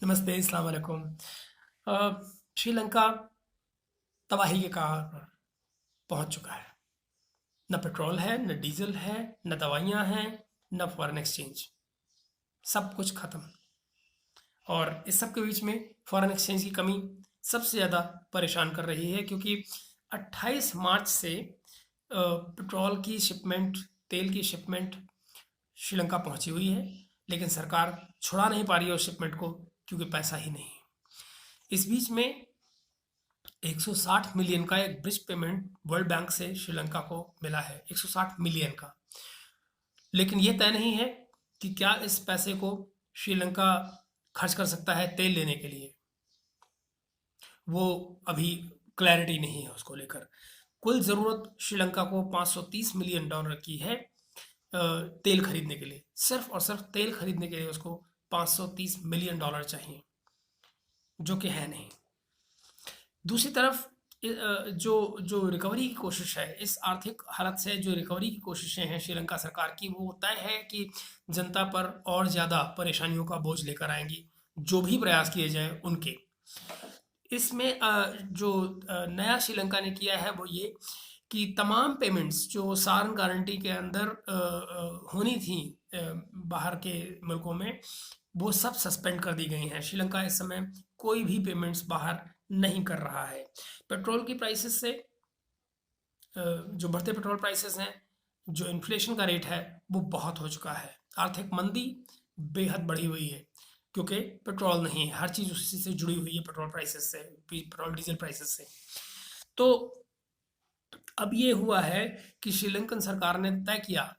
नमस्ते, अस्सलाम वालेकुम। श्रीलंका तबाही के कगार पर पहुंच चुका है। न पेट्रोल है, न डीजल है, न दवाइयां हैं, न फॉरेन एक्सचेंज। सब कुछ खत्म। और इस सब के बीच में फॉरेन एक्सचेंज की कमी सबसे ज़्यादा परेशान कर रही है, क्योंकि 28 मार्च से पेट्रोल की शिपमेंट, तेल की शिपमेंट श्रीलंका पहुंची हुई है, लेकिन सरकार छुड़ा नहीं पा रही है उस शिपमेंट को, क्योंकि पैसा ही नहीं है। इस बीच में 160 मिलियन का एक ब्रिज पेमेंट वर्ल्ड बैंक से श्रीलंका को मिला है, 160 मिलियन का। लेकिन यह तय नहीं है कि क्या इस पैसे को श्रीलंका खर्च कर सकता है तेल लेने के लिए। वो अभी क्लैरिटी नहीं है उसको लेकर। कुल ज़रूरत श्रीलंका को $530 मिलियन की है तेल खरीदने के लिए। सिर्फ और सिर्फ तेल खरीदने के लिए उसको $530 मिलियन चाहिए, जो कि है नहीं। दूसरी तरफ जो जो रिकवरी की कोशिश है, इस आर्थिक हालत से जो रिकवरी की कोशिशें हैं श्रीलंका सरकार की, वो तय है कि जनता पर और ज़्यादा परेशानियों का बोझ लेकर आएंगी, जो भी प्रयास किए जाएं उनके। इसमें जो नया श्रीलंका ने किया है वो ये कि तमाम पेमेंट्स जो सार्न गारंटी के अंदर होनी थी बाहर के मुल्कों में, वो सब सस्पेंड कर दी गई हैं। श्रीलंका इस समय कोई भी पेमेंट्स बाहर नहीं कर रहा है। पेट्रोल की प्राइसेस से जो बढ़ते पेट्रोल प्राइसेस हैं, जो इन्फ्लेशन का रेट है, वो बहुत हो चुका है। आर्थिक मंदी बेहद बढ़ी हुई है, क्योंकि पेट्रोल नहीं है, हर चीज़ उसी से जुड़ी हुई है, पेट्रोल प्राइसेस से, पेट्रोल डीजल प्राइसेस से। तो अब ये हुआ है कि श्रीलंकन सरकार ने तय किया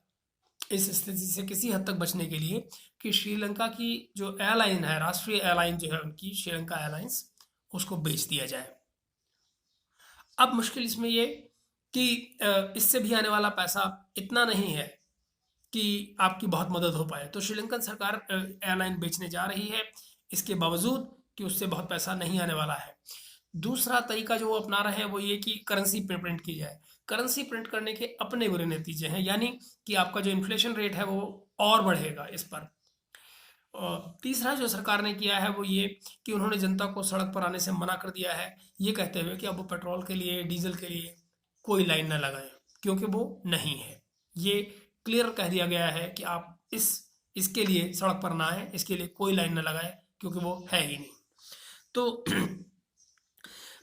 इस स्थिति से किसी हद तक बचने के लिए कि श्रीलंका की जो एयरलाइन है, राष्ट्रीय एयरलाइन जो है उनकी, श्रीलंका एयरलाइंस, उसको बेच दिया जाए। अब मुश्किल इसमें ये कि इससे भी आने वाला पैसा इतना नहीं है कि आपकी बहुत मदद हो पाए। तो श्रीलंकन सरकार एयरलाइन बेचने जा रही है, इसके बावजूद कि उससे बहुत पैसा नहीं आने वाला है। दूसरा तरीका जो वो अपना रहे हैं वो ये कि करेंसी प्रिंट की जाए। करेंसी प्रिंट करने के अपने बुरे नतीजे हैं, यानी कि आपका जो इन्फ्लेशन रेट है वो और बढ़ेगा इस पर। और तीसरा जो सरकार ने किया है वो ये कि उन्होंने जनता को सड़क पर आने से मना कर दिया है, ये कहते हुए कि अब वो पेट्रोल के लिए, डीजल के लिए कोई लाइन ना लगाएं, क्योंकि वो नहीं है। ये क्लियर कह दिया गया है कि आप इसके लिए सड़क पर ना आए, इसके लिए कोई लाइन ना लगाएं, क्योंकि वो है ही नहीं। तो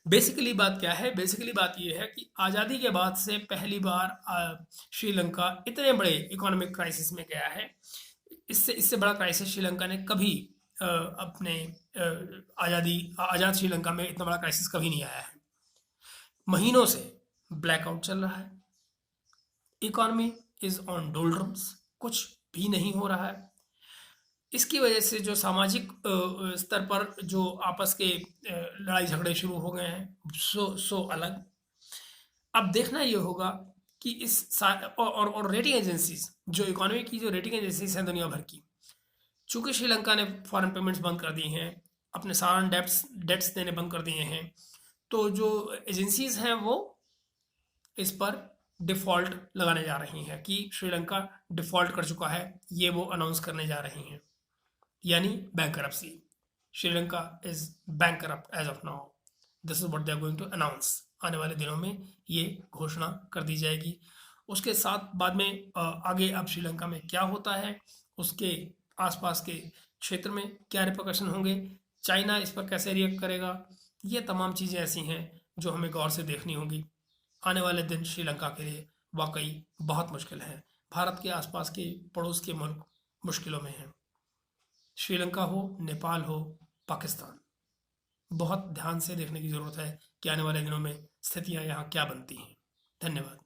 बेसिकली बात क्या है? बेसिकली बात यह है कि आज़ादी के बाद से पहली बार श्रीलंका इतने बड़े इकोनॉमिक क्राइसिस में गया है। इससे इससे बड़ा क्राइसिस श्रीलंका ने कभी अपने आज़ाद श्रीलंका में इतना बड़ा क्राइसिस कभी नहीं आया है। महीनों से ब्लैकआउट चल रहा है, इकोनॉमी इज ऑन डोल्ड्रम्स, कुछ भी नहीं हो रहा है। इसकी वजह से जो सामाजिक स्तर पर जो आपस के लड़ाई झगड़े शुरू हो गए हैं, सो अलग। अब देखना ये होगा कि और रेटिंग एजेंसीज, जो इकोनॉमी की जो रेटिंग एजेंसीज हैं दुनिया भर की, चूंकि श्रीलंका ने फॉरेन पेमेंट्स बंद कर दी हैं, अपने सारे डेट्स देने बंद कर दिए हैं, तो जो एजेंसीज हैं वो इस पर डिफ़ॉल्ट लगाने जा रही हैं कि श्रीलंका डिफ़ॉल्ट कर चुका है, ये वो अनाउंस करने जा रही हैं, यानी bankruptcy. Sri Lanka is bankrupt as of now. This is what they are going to announce. आने वाले दिनों में ये घोषणा कर दी जाएगी। उसके साथ बाद में आगे अब श्रीलंका में क्या होता है, उसके आसपास के क्षेत्र में क्या रिपरकशन होंगे, चाइना इस पर कैसे रिएक्ट करेगा, ये तमाम चीज़ें ऐसी हैं जो हमें गौर से देखनी होगी। आने वाले दिन श्रीलंका के लिए वाकई बहुत मुश्किल है। भारत के आसपास के पड़ोस के मुल्क मुश्किलों में हैं। श्रीलंका हो, नेपाल हो, पाकिस्तान, बहुत ध्यान से देखने की ज़रूरत है कि आने वाले दिनों में स्थितियाँ यहाँ क्या बनती हैं। धन्यवाद।